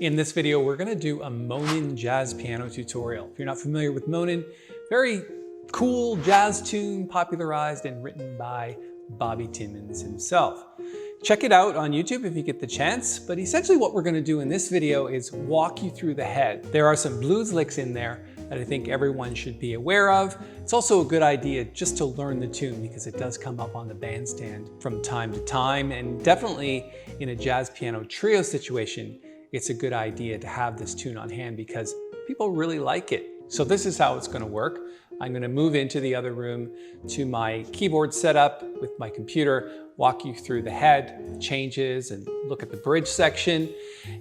In this video, we're going to do a Moanin jazz piano tutorial. If you're not familiar with Moanin, very cool jazz tune popularized and written by Bobby Timmons himself. Check it out on YouTube if you get the chance, but essentially what we're going to do in this video is walk you through the head. There are some blues licks in there that I think everyone should be aware of. It's also a good idea just to learn the tune because it does come up on the bandstand from time to time, and definitely in a jazz piano trio situation, it's a good idea to have this tune on hand because people really like it. So this is how it's going to work. I'm going to move into the other room to my keyboard setup with my computer, walk you through the head, changes, and look at the bridge section.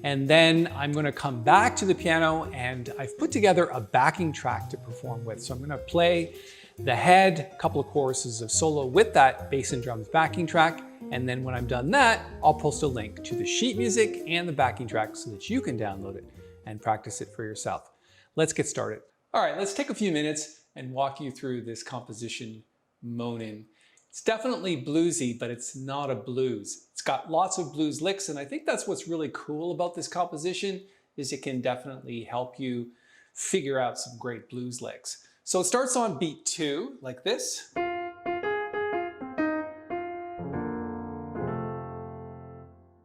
And then I'm going to come back to the piano and I've put together a backing track to perform with. So I'm going to play the head, a couple of choruses of solo with that bass and drums backing track. And then when I'm done that, I'll post a link to the sheet music and the backing track so that you can download it and practice it for yourself. Let's get started. All right, let's take a few minutes and walk you through this composition, Moanin. It's definitely bluesy, but it's not a blues. It's got lots of blues licks, and I think that's what's really cool about this composition is it can definitely help you figure out some great blues licks. So it starts on beat 2, like this.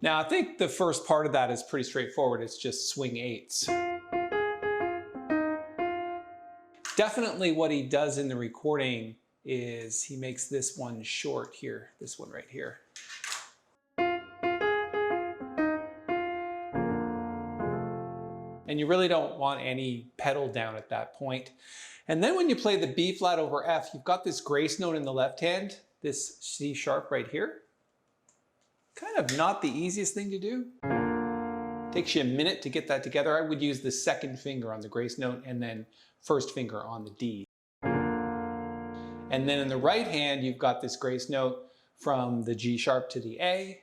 Now, I think the first part of that is pretty straightforward. It's just swing 8s. Definitely what he does in the recording is he makes this one short here, this one right here. And you really don't want any pedal down at that point. And then when you play the B flat over F, you've got this grace note in the left hand, this C sharp right here. Kind of not the easiest thing to do. Takes you a minute to get that together. I would use the second finger on the grace note and then first finger on the D. And then in the right hand, you've got this grace note from the G sharp to the A.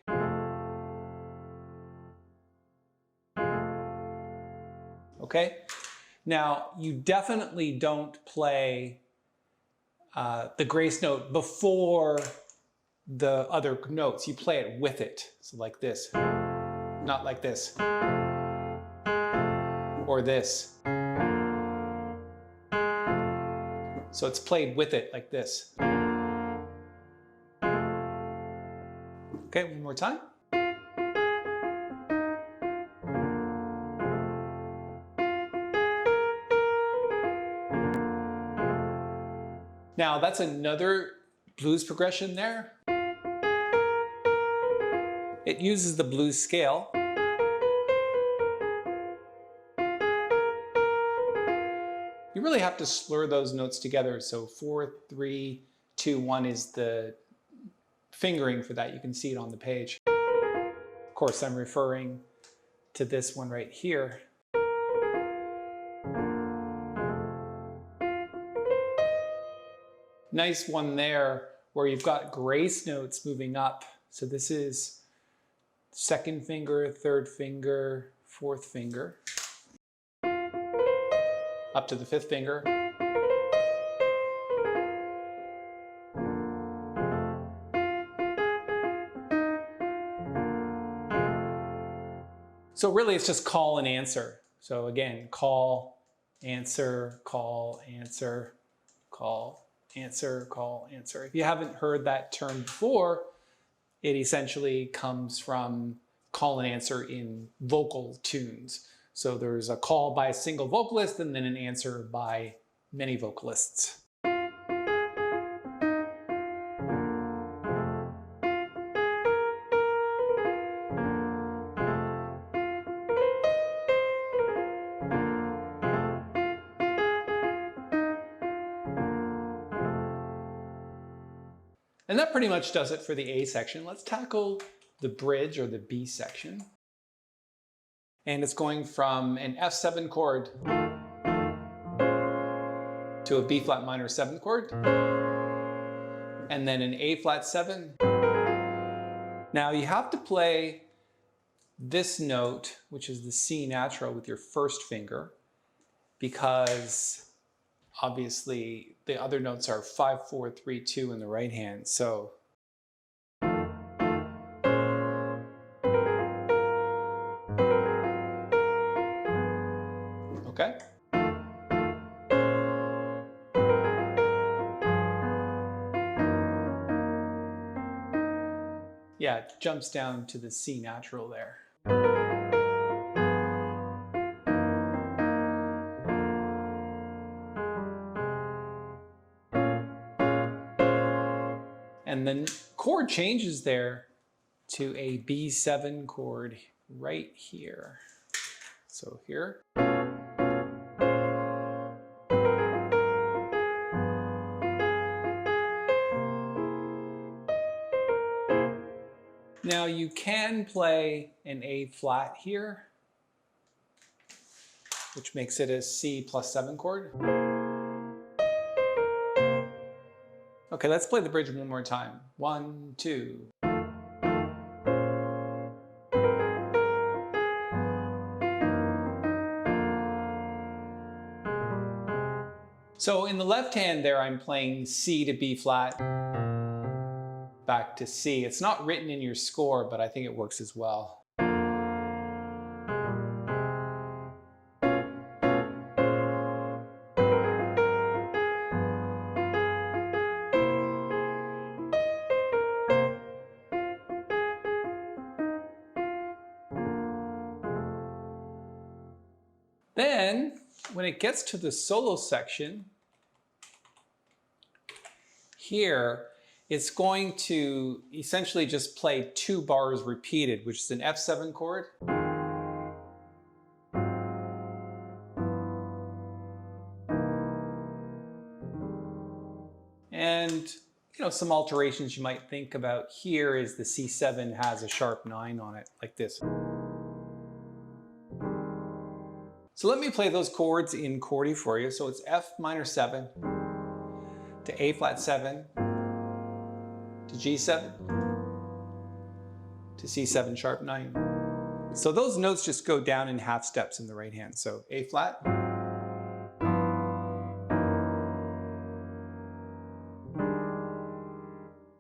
Okay? Now, you definitely don't play the grace note before the other notes. You play it with it. So like this, not like this, or this. So it's played with it like this. Okay, one more time. Now that's another blues progression there. It uses the blues scale. You really have to slur those notes together. So 4, 3, 2, 1 is the fingering for that. You can see it on the page. Of course, I'm referring to this one right here. Nice one there where you've got grace notes moving up. So this is second finger, third finger, fourth finger, up to the fifth finger. So really it's just call and answer. So again, call, answer, call, answer, call, answer, call, answer. If you haven't heard that term before, it essentially comes from call and answer in vocal tunes. So there's a call by a single vocalist and then an answer by many vocalists. And that pretty much does it for the A section. Let's tackle the bridge or the B section. And it's going from an F7 chord to a B flat minor 7th chord, and then an A flat 7. Now you have to play this note, which is the C natural, with your first finger, because obviously the other notes are 5, 4, 3, 2 in the right hand. So okay. Yeah, it jumps down to the C natural there. And then chord changes there to a B7 chord right here. So here. Now you can play an A flat here, which makes it a C+7 chord. Okay, let's play the bridge one more time. 1, 2. So in the left hand there, I'm playing C to B flat, back to C. It's not written in your score, but I think it works as well. Then, when it gets to the solo section, here, it's going to essentially just play 2 bars repeated, which is an F7 chord. And some alterations you might think about here is the C7 has a sharp 9 on it, like this. So let me play those chords in chordy for you. So it's F minor 7 to A flat 7 to G7 to C7 sharp 9. So those notes just go down in half steps in the right hand. So A flat.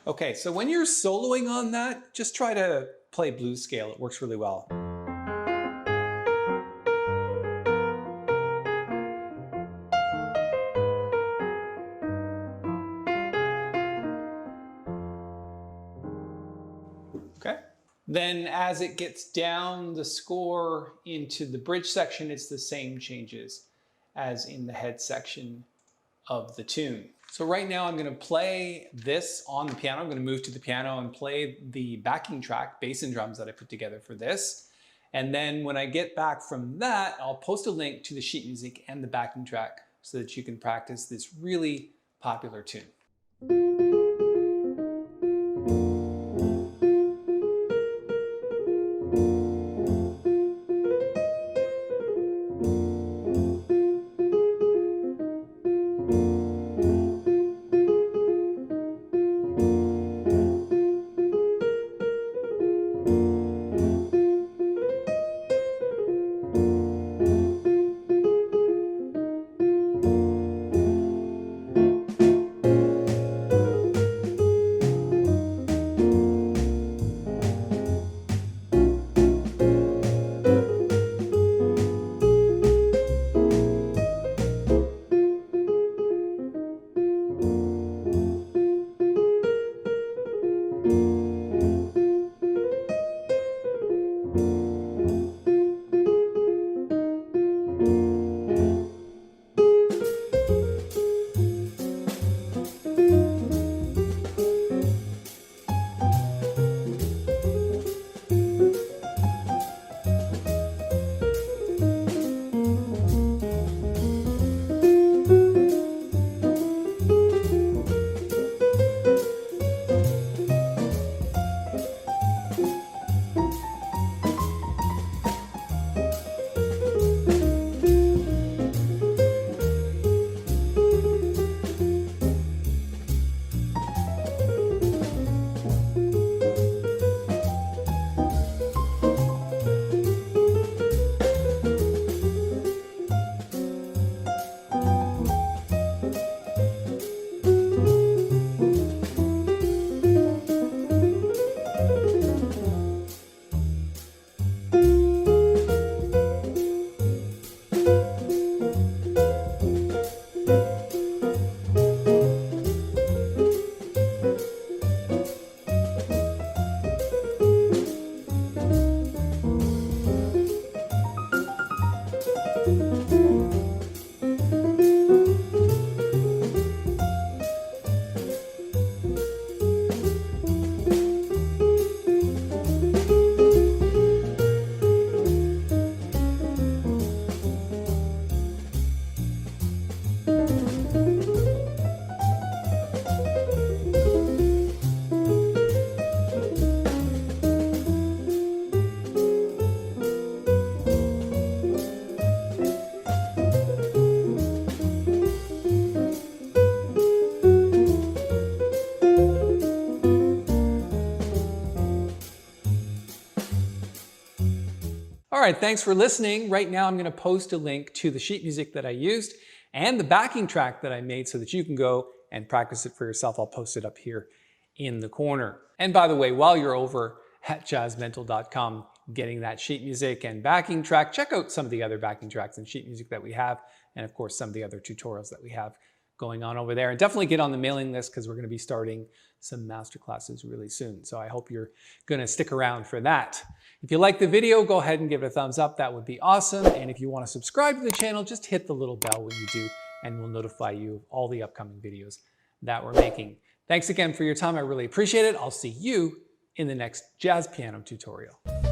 Okay, so when you're soloing on that, just try to play blues scale. It works really well. Okay. Then as it gets down the score into the bridge section, it's the same changes as in the head section of the tune. So right now I'm going to play this on the piano. I'm going to move to the piano and play the backing track, bass and drums, that I put together for this. And then when I get back from that, I'll post a link to the sheet music and the backing track so that you can practice this really popular tune. right, thanks for listening. Right now I'm going to post a link to the sheet music that I used and the backing track that I made so that you can go and practice it for yourself. I'll post it up here in the corner. And by the way, while you're over at jazzmentl.com getting that sheet music and backing track, check out some of the other backing tracks and sheet music that we have, and of course some of the other tutorials that we have going on over there. And definitely get on the mailing list because we're going to be starting some master classes really soon. So I hope you're going to stick around for that. If you like the video, go ahead and give it a thumbs up. That would be awesome. And if you want to subscribe to the channel, just hit the little bell when you do, and we'll notify you of all the upcoming videos that we're making. Thanks again for your time. I really appreciate it. I'll see you in the next jazz piano tutorial.